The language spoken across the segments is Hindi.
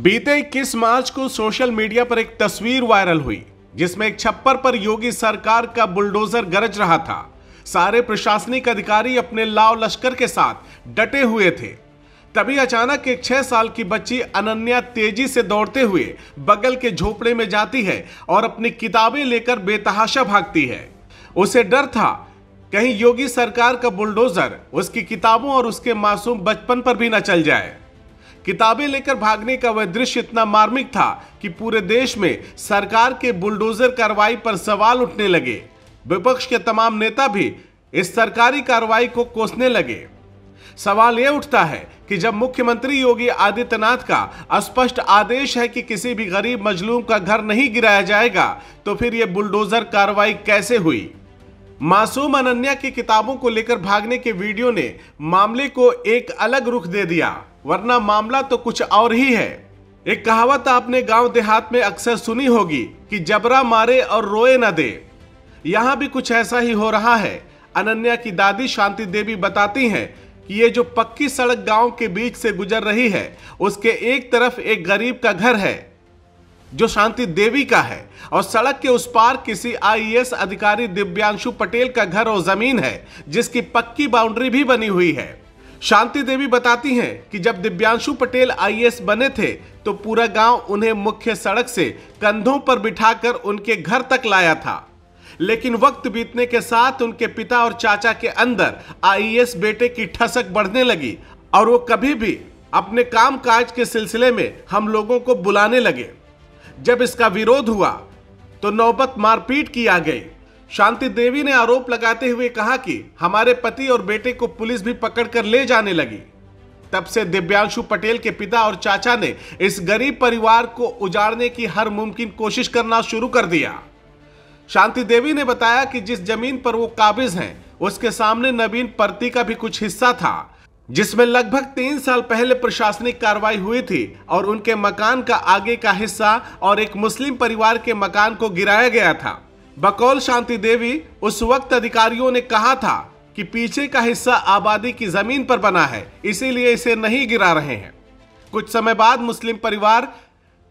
बीते 21 मार्च को सोशल मीडिया पर एक तस्वीर वायरल हुई जिसमें एक छप्पर पर योगी सरकार का बुलडोजर गरज रहा था। सारे प्रशासनिक अधिकारी अपने लाव लश्कर के साथ डटे हुए थे। तभी अचानक एक 6 साल की बच्ची अनन्या तेजी से दौड़ते हुए बगल के झोपड़े में जाती है और अपनी किताबें लेकर बेतहाशा भागती है। उसे डर था कहीं योगी सरकार का बुलडोजर उसकी किताबों और उसके मासूम बचपन पर भी न चल जाए। किताबें लेकर भागने का वह दृश्य इतना मार्मिक था कि पूरे देश में सरकार के बुलडोजर कार्रवाई पर सवाल उठने लगे। विपक्ष के तमाम नेता भी इस सरकारी कार्रवाई को कोसने लगे। सवाल यह उठता है कि जब मुख्यमंत्री योगी आदित्यनाथ का स्पष्ट आदेश है कि किसी भी गरीब मजलूम का घर नहीं गिराया जाएगा, तो फिर यह बुलडोजर कार्रवाई कैसे हुई? मासूम अनन्या की किताबों को लेकर भागने के वीडियो ने मामले को एक अलग रुख दे दिया, वरना मामला तो कुछ और ही है। एक कहावत आपने गांव देहात में अक्सर सुनी होगी कि जबरा मारे और रोए न दे। यहां भी कुछ ऐसा ही हो रहा है। अनन्या की दादी शांति देवी बताती हैं कि ये जो पक्की सड़क गांव के बीच से गुजर रही है, उसके एक तरफ एक गरीब का घर है जो शांति देवी का है, और सड़क के उस पार किसी आईएएस अधिकारी दिव्यांशु पटेल का घर और जमीन है जिसकी पक्की बाउंड्री भी बनी हुई है। शांति देवी बताती हैं कि जब दिव्यांशु पटेल आईएएस बने थे तो पूरा गांव उन्हें मुख्य सड़क से कंधों पर बिठाकर उनके घर तक लाया था, लेकिन वक्त बीतने के साथ उनके पिता और चाचा के अंदर आईएएस बेटे की ठसक बढ़ने लगी और वो कभी भी अपने काम काज के सिलसिले में हम लोगों को बुलाने लगे। जब इसका विरोध हुआ तो नौबत मारपीट की आ गई। शांति देवी ने आरोप लगाते हुए कहा कि हमारे पति और बेटे को पुलिस भी पकड़कर ले जाने लगी। तब से दिव्यांशु पटेल के पिता और चाचा ने इस गरीब परिवार को उजाड़ने की हर मुमकिन कोशिश करना शुरू कर दिया। शांति देवी ने बताया कि जिस जमीन पर वो काबिज हैं, उसके सामने नवीन पर्ती का भी कुछ हिस्सा था, जिसमें लगभग 3 साल पहले प्रशासनिक कार्रवाई हुई थी और उनके मकान का आगे का हिस्सा और एक मुस्लिम परिवार के मकान को गिराया गया था। बकौल शांति देवी, उस वक्त अधिकारियों ने कहा था कि पीछे का हिस्सा आबादी की जमीन पर बना है, इसीलिए इसे नहीं गिरा रहे हैं। कुछ समय बाद मुस्लिम परिवार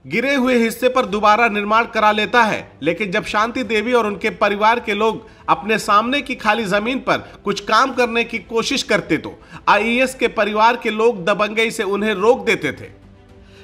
गिरे हुए हिस्से पर दोबारा निर्माण करा लेता है, लेकिन जब शांति देवी और उनके परिवार के लोग अपने सामने की खाली जमीन पर कुछ काम करने की कोशिश करते तो आईएएस के परिवार के लोग दबंगई से उन्हें रोक देते थे।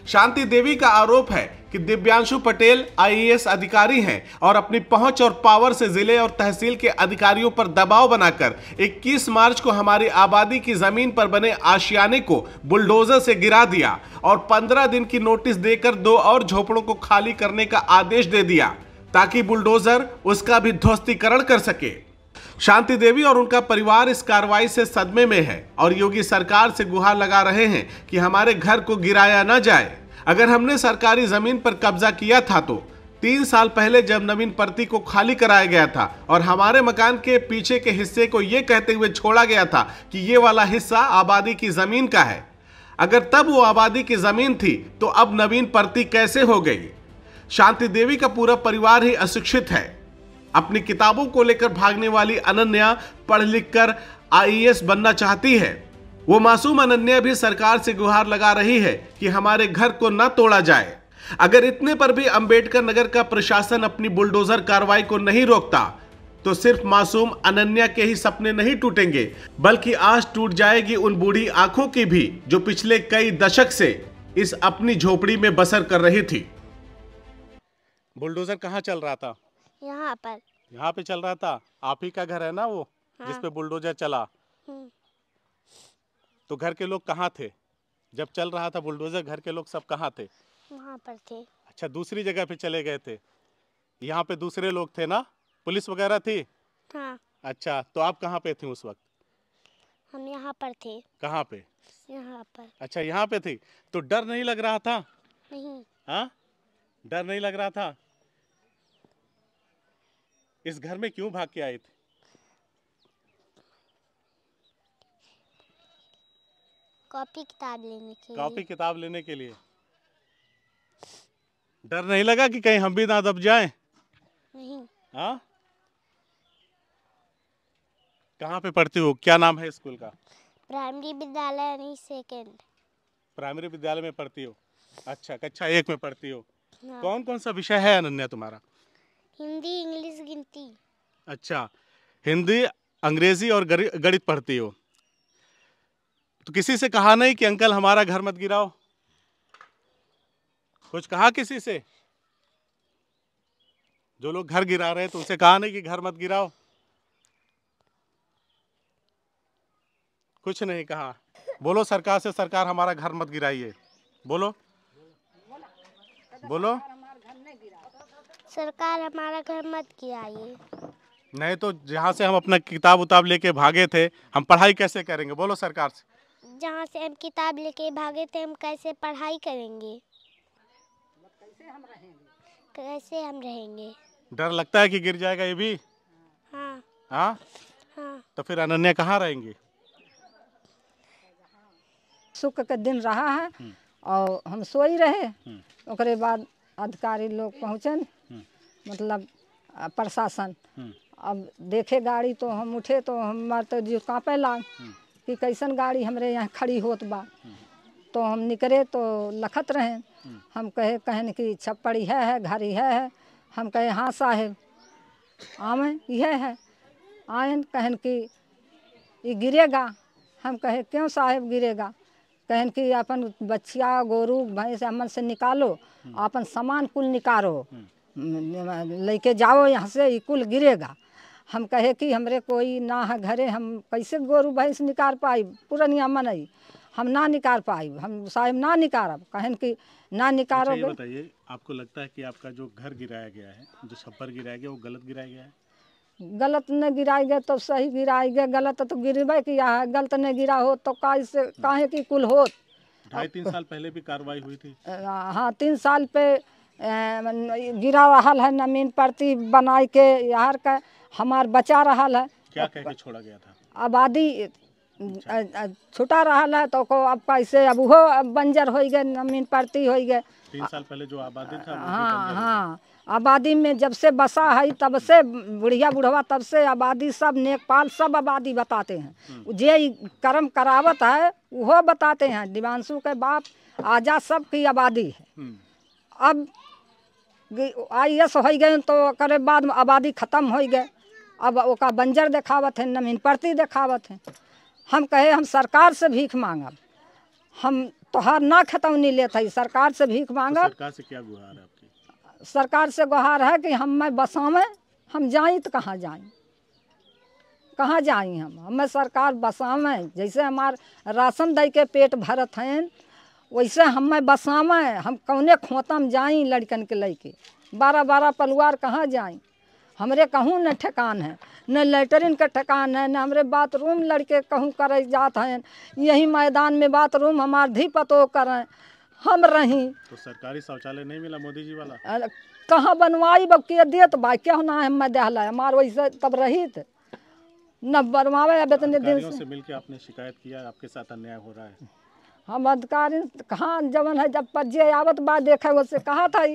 शांति देवी का आरोप है कि दिव्यांशु पटेल आईएएस अधिकारी हैं और अपनी पहुंच और पावर से जिले और तहसील के अधिकारियों पर दबाव बनाकर 21 मार्च को हमारी आबादी की जमीन पर बने आशियाने को बुलडोजर से गिरा दिया और 15 दिन की नोटिस देकर 2 और झोपड़ों को खाली करने का आदेश दे दिया ताकि बुलडोजर उसका भी ध्वस्तीकरण कर सके। शांति देवी और उनका परिवार इस कार्रवाई से सदमे में है और योगी सरकार से गुहार लगा रहे हैं कि हमारे घर को गिराया न जाए। अगर हमने सरकारी जमीन पर कब्जा किया था तो 3 साल पहले जब नवीन पर्ती को खाली कराया गया था और हमारे मकान के पीछे के हिस्से को यह कहते हुए छोड़ा गया था कि ये वाला हिस्सा आबादी की जमीन का है, अगर तब वो आबादी की जमीन थी तो अब नवीन पर्ती कैसे हो गई? शांति देवी का पूरा परिवार ही अशिक्षित है। अपनी किताबों को लेकर भागने वाली अनन्या पढ़ लिख कर आईएएस बनना चाहती है। वो मासूम अनन्या भी सरकार से गुहार लगा रही है कि हमारे घर को न तोड़ा जाए। अगर इतने पर भी अंबेडकर नगर का प्रशासन अपनी बुलडोजर कार्रवाई को नहीं रोकता तो सिर्फ मासूम अनन्या के ही सपने नहीं टूटेंगे, बल्कि आज टूट जाएगी उन बूढ़ी आंखों की भी जो पिछले कई दशक से इस अपनी झोपड़ी में बसर कर रही थी। बुलडोजर कहाँ चल रहा था? यहाँ पर। यहाँ पे चल रहा था। आप ही का घर है ना वो? हाँ। जिसपे बुलडोजर चला? तो घर के लोग कहाँ थे जब चल रहा था बुलडोजर? घर के लोग सब कहाँ थे? वहाँ पर थे। अच्छा, दूसरी जगह पे चले गए थे। यहाँ पे दूसरे लोग थे ना? पुलिस वगैरह थी? हाँ। अच्छा, तो आप कहाँ पे थे उस वक्त? हम यहाँ पर थे। कहाँ पे? यहाँ पर। अच्छा, यहाँ पे थी। तो डर नहीं लग रहा था? नहीं। हाँ, डर नहीं लग रहा था? इस घर में क्यों भाग के आए थे? कॉपी किताब लेने के लिए। कॉपी किताब लेने के लिए। डर नहीं लगा कि कहीं हम भी ना दब जाएं? नहीं। हाँ? कहाँ पे पढ़ती हो? क्या नाम है स्कूल का? प्राइमरी विद्यालय नहीं, सेकेंड। प्राइमरी विद्यालय में पढ़ती हो? अच्छा, कक्षा 1 में पढ़ती हो। हाँ। कौन कौन सा विषय है अनन्या तुम्हारा? हिंदी, इंग्लिश, गिनती। अच्छा, हिंदी, अंग्रेजी और गणित पढ़ती हो। तो किसी से कहा नहीं कि अंकल हमारा घर मत गिराओ? कुछ कहा किसी से? जो लोग घर गिरा रहे हैं तो उनसे कहा नहीं कि घर मत गिराओ? कुछ नहीं कहा। बोलो सरकार से, सरकार हमारा घर मत गिराइए। बोलो बोलो। सरकार हमारा घर मत गिराइए। नहीं तो जहाँ से हम अपना किताब उताब लेके भागे थे, हम पढ़ाई कैसे करेंगे? बोलो सरकार से। जहाँ से हम किताब लेके भागे थे, हम कैसे पढ़ाई करेंगे? कैसे हम रहेंगे? डर लगता है कि गिर जाएगा ये भी? हाँ। हाँ। हाँ। तो फिर अनन्या कहाँ रहेंगी? सुख के दिन रहा है और हम सोई रहे। ओकरे बाद अधिकारी लोग पहुँचन, मतलब प्रशासन। अब देखे गाड़ी तो हम उठे तो हमार तो जो कांपे लाग कि कैसन गाड़ी हमरे यहाँ खड़ी होत बा। तो हम निकले तो लखत रहे। हम कहन कि छप्पड़ है घर है। हम कहे हाँ साहेब आवें यह है। आयन कहन कि ये गिरेगा। हम कहे क्यों साहेब गिरेगा? कहन कि अपन बच्चिया गोरू भैंस हमन से निकालो, अपन सामान कुल निकालो, लेके जाओ यहाँ से, ये कुल गिरेगा। हम कहे कि हमरे कोई ना है घरे, हम कैसे गोरू भैंस निकाल पाई? पुरनिया मनई हम ना निकाल पाई, हम साहेब ना निकारब। कहन कि ना निकारोगे। अच्छा, बताइए, आपको लगता है कि आपका जो घर गिराया गया है, जो छप्पर गिराया गया, वो गलत गिराया गया है? गलत न गिराई गए तो सही गिराई गए। गलत तो गिरबे किया है, गलत नहीं गिरा हो तो काहे की कुल हो। 2.5-3 साल पहले भी कार्रवाई हुई थी। हाँ, 3 साल पे गिरा रहा है नमीन प्रति बनाई के यार का हमार बचा रहा है। क्या कह के छोड़ा गया था? आबादी छुटा रहा है तो को अब कैसे अब वो बंजर हो गए, नमीन प्रति हो गए। 3 साल पहले जो आबादी था वो भी हाँ बंजर हो हाँ, आबादी में जब से बसा है तब से बुढ़िया बुढ़वा तब से आबादी सब नेकपाल सब आबादी बताते हैं। जे कर्म करावत है वो बताते हैं। दिवांशु के बाप आजा सब की आबादी है। अब IAS हो गए तो करे बाद आबादी खत्म हो गए। अब ओका बंजर देखावत है, नमीन प्रति देखावत है। हम कहे हम सरकार से भीख मांगब, हम तोहार ना खतौनी लेते है, सरकार से भीख मांगब। तो सरकार से क्या गुहार है आपकी? सरकार से गुहार है कि हम बसावें, हम जाई तो कहाँ जाई, कहाँ जाई हम? हमें सरकार बसावें। जैसे हमार राशन दे के पेट भरत हैं वैसे हमें बसावें। हम कौने खोता में जाई लड़कन के लेके? 12-12 परिवार कहाँ जाई? हमरे कहूँ न ठेकान है, न लेटरिन का ठेकान है, न हमरे बाथरूम लड़के कहूँ करे जात हैं। यही मैदान में बाथरूम हमार धी पतो करें हम रहीं। तो सरकारी शौचालय नहीं मिला मोदी जी वाला? कहाँ बनवाई बब के देत बा? क्या ना हम देहला हमार वैसे तब रही थे न बनवावे। अब इतने दिन से मिलके आपने शिकायत किया आपके साथ अन्याय हो रहा है? हम अधिकारी कहाँ जवन है, जब पजे आवत बा देखे उससे कहा था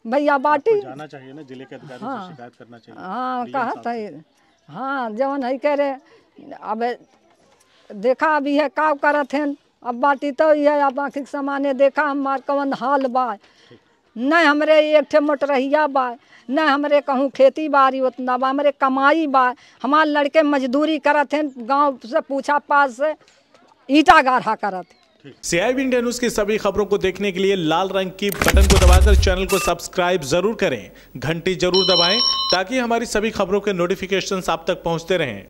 भैया बाटी जाना चाहिए ना, जिले के अधिकारियों से शिकायत करना चाहिए। हाँ कहा था। हाँ जवन है कह रहे अब देखा अभी है का करत हैं। अब बाटी तो ये अब आखिर सामान्य देखा हमार कवन हाल बा। न हमरे एक ठे मोटरहिया बा, न हमरे कहूँ खेती बाड़ी उतना बा, हमरे कमाई बा। हमार लड़के मजदूरी करत हैं, गांव से पूछा पास से ईटा गाढ़ा करत। CIB इंडिया न्यूज की सभी खबरों को देखने के लिए लाल रंग की बटन को दबाकर चैनल को सब्सक्राइब जरूर करें, घंटी जरूर दबाएं ताकि हमारी सभी खबरों के नोटिफिकेशंस आप तक पहुंचते रहें।